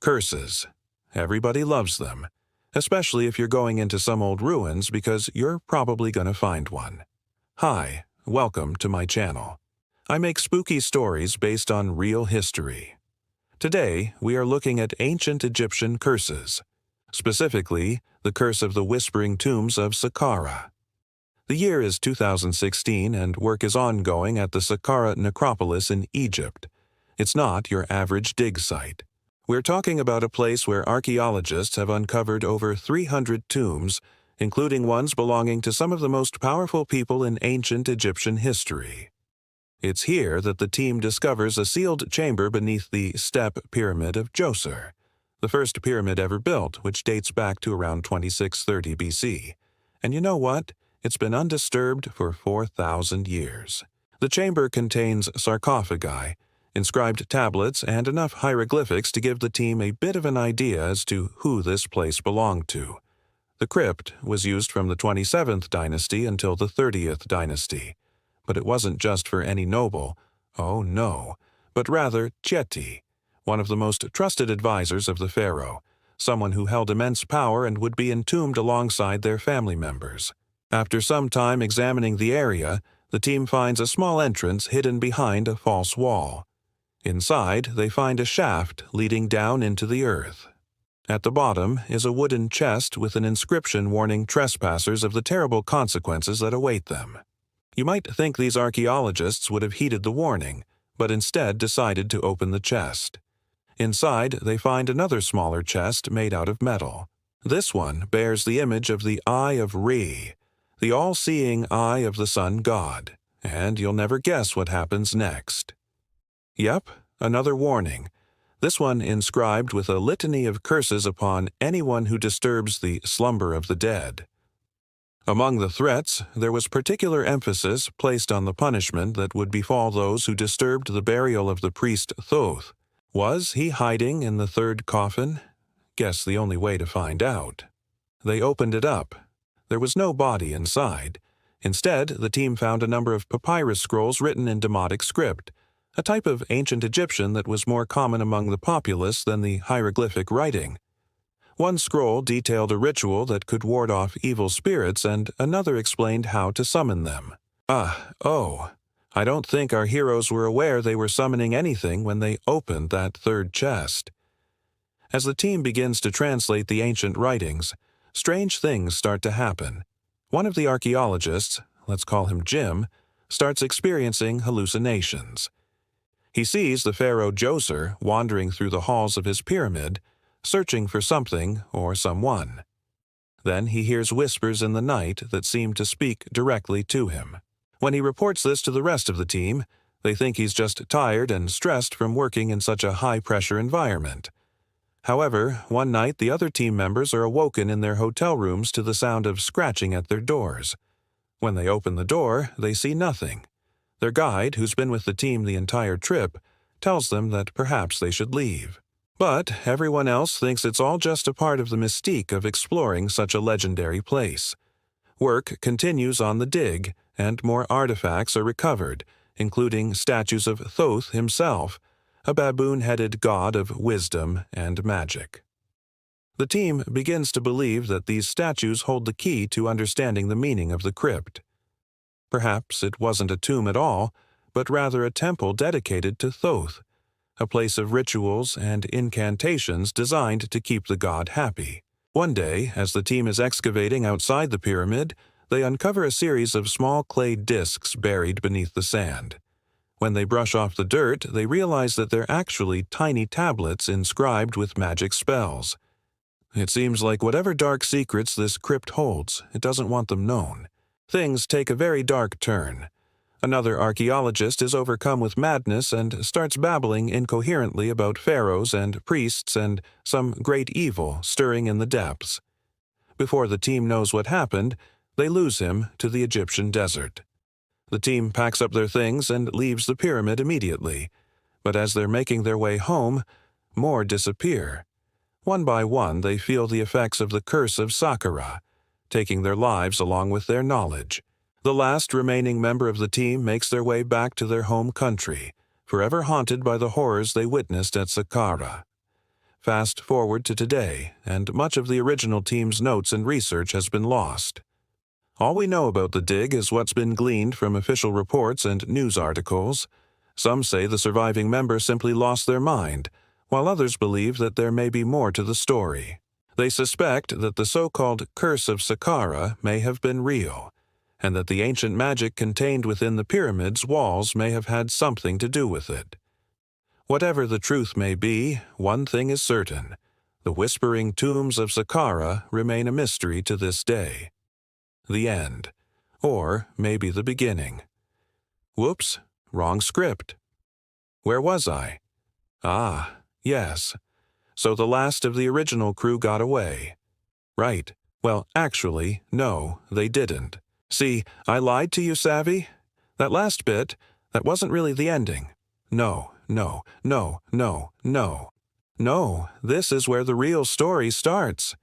Curses. Everybody loves them, especially if you're going into some old ruins because you're probably going to find one. Hi, welcome to my channel. I make spooky stories based on real history. Today, we are looking at ancient Egyptian curses, specifically the curse of the Whispering Tombs of Saqqara. The year is 2016 and work is ongoing at the Saqqara necropolis in Egypt. It's not your average dig site. We're talking about a place where archaeologists have uncovered over 300 tombs, including ones belonging to some of the most powerful people in ancient Egyptian history. It's here that the team discovers a sealed chamber beneath the Step Pyramid of Djoser, the first pyramid ever built, which dates back to around 2630 BC. And you know what? It's been undisturbed for 4,000 years. The chamber contains sarcophagi, inscribed tablets, and enough hieroglyphics to give the team a bit of an idea as to who this place belonged to. The crypt was used from the 27th dynasty until the 30th dynasty. But it wasn't just for any noble, oh no, but rather Cheti, one of the most trusted advisors of the pharaoh, someone who held immense power and would be entombed alongside their family members. After some time examining the area, the team finds a small entrance hidden behind a false wall. Inside, they find a shaft leading down into the earth. At the bottom is a wooden chest with an inscription warning trespassers of the terrible consequences that await them. You might think these archaeologists would have heeded the warning, but instead decided to open the chest. Inside, they find another smaller chest made out of metal. This one bears the image of the Eye of Re, the all-seeing eye of the sun god, and you'll never guess what happens next. Yep, another warning, this one inscribed with a litany of curses upon anyone who disturbs the slumber of the dead. Among the threats, there was particular emphasis placed on the punishment that would befall those who disturbed the burial of the priest Thoth. Was he hiding in the third coffin? Guess the only way to find out. They opened it up. There was no body inside. Instead, the team found a number of papyrus scrolls written in Demotic script, a type of ancient Egyptian that was more common among the populace than the hieroglyphic writing. One scroll detailed a ritual that could ward off evil spirits, and another explained how to summon them. I don't think our heroes were aware they were summoning anything when they opened that third chest. As the team begins to translate the ancient writings, strange things start to happen. One of the archaeologists, let's call him Jim, starts experiencing hallucinations. He sees the pharaoh Djoser wandering through the halls of his pyramid, searching for something or someone. Then he hears whispers in the night that seem to speak directly to him. When he reports this to the rest of the team, they think he's just tired and stressed from working in such a high-pressure environment. However, one night the other team members are awoken in their hotel rooms to the sound of scratching at their doors. When they open the door, they see nothing. Their guide, who's been with the team the entire trip, tells them that perhaps they should leave. But everyone else thinks it's all just a part of the mystique of exploring such a legendary place. Work continues on the dig, and more artifacts are recovered, including statues of Thoth himself, a baboon-headed god of wisdom and magic. The team begins to believe that these statues hold the key to understanding the meaning of the crypt. Perhaps it wasn't a tomb at all, but rather a temple dedicated to Thoth, a place of rituals and incantations designed to keep the god happy. One day, as the team is excavating outside the pyramid, they uncover a series of small clay discs buried beneath the sand. When they brush off the dirt, they realize that they're actually tiny tablets inscribed with magic spells. It seems like whatever dark secrets this crypt holds, it doesn't want them known. Things take a very dark turn. Another archaeologist is overcome with madness and starts babbling incoherently about pharaohs and priests and some great evil stirring in the depths. Before the team knows what happened, they lose him to the Egyptian desert. The team packs up their things and leaves the pyramid immediately, but as they're making their way home, more disappear. One by one, they feel the effects of the curse of Saqqara, taking their lives along with their knowledge. The last remaining member of the team makes their way back to their home country, forever haunted by the horrors they witnessed at Saqqara. Fast forward to today, and much of the original team's notes and research has been lost. All we know about the dig is what's been gleaned from official reports and news articles. Some say the surviving members simply lost their mind, while others believe that there may be more to the story. They suspect that the so-called Curse of Saqqara may have been real, and that the ancient magic contained within the pyramid's walls may have had something to do with it. Whatever the truth may be, one thing is certain: the whispering tombs of Saqqara remain a mystery to this day. The end. Or maybe the beginning. Whoops, wrong script. Where was I? Ah, yes. So the last of the original crew got away. Right. Well, actually, no, they didn't. See, I lied to you, Savvy? That last bit, that wasn't really the ending. No, no, no, no, no. No, this is where the real story starts.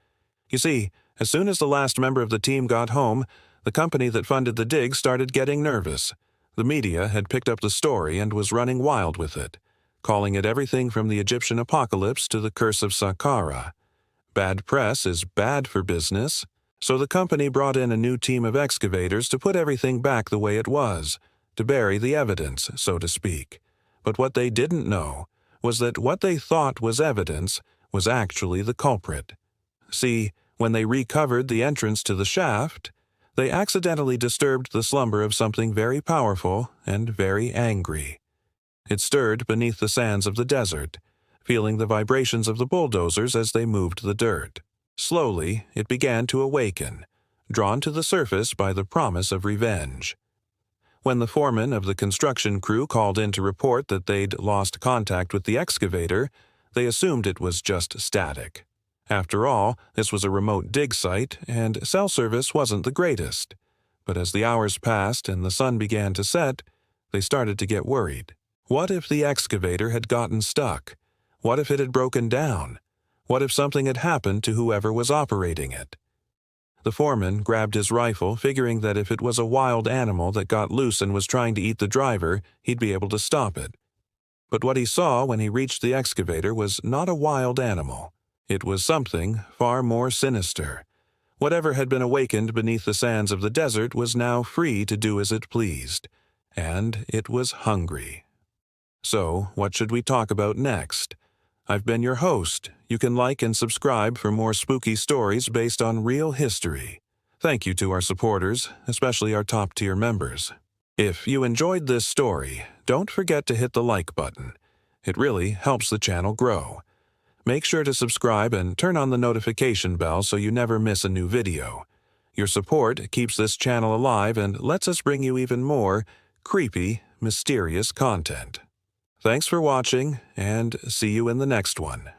You see, as soon as the last member of the team got home, the company that funded the dig started getting nervous. The media had picked up the story and was running wild with it, calling it everything from the Egyptian apocalypse to the Curse of Saqqara. Bad press is bad for business, so the company brought in a new team of excavators to put everything back the way it was, to bury the evidence, so to speak. But what they didn't know was that what they thought was evidence was actually the culprit. See, when they recovered the entrance to the shaft, they accidentally disturbed the slumber of something very powerful and very angry. It stirred beneath the sands of the desert, feeling the vibrations of the bulldozers as they moved the dirt. Slowly, it began to awaken, drawn to the surface by the promise of revenge. When the foreman of the construction crew called in to report that they'd lost contact with the excavator, they assumed it was just static. After all, this was a remote dig site, and cell service wasn't the greatest. But as the hours passed and the sun began to set, they started to get worried. What if the excavator had gotten stuck? What if it had broken down? What if something had happened to whoever was operating it? The foreman grabbed his rifle, figuring that if it was a wild animal that got loose and was trying to eat the driver, he'd be able to stop it. But what he saw when he reached the excavator was not a wild animal. It was something far more sinister. Whatever had been awakened beneath the sands of the desert was now free to do as it pleased, and it was hungry. So, what should we talk about next? I've been your host. You can like and subscribe for more spooky stories based on real history. Thank you to our supporters, especially our top-tier members. If you enjoyed this story, don't forget to hit the like button. It really helps the channel grow. Make sure to subscribe and turn on the notification bell so you never miss a new video. Your support keeps this channel alive and lets us bring you even more creepy, mysterious content. Thanks for watching, and see you in the next one.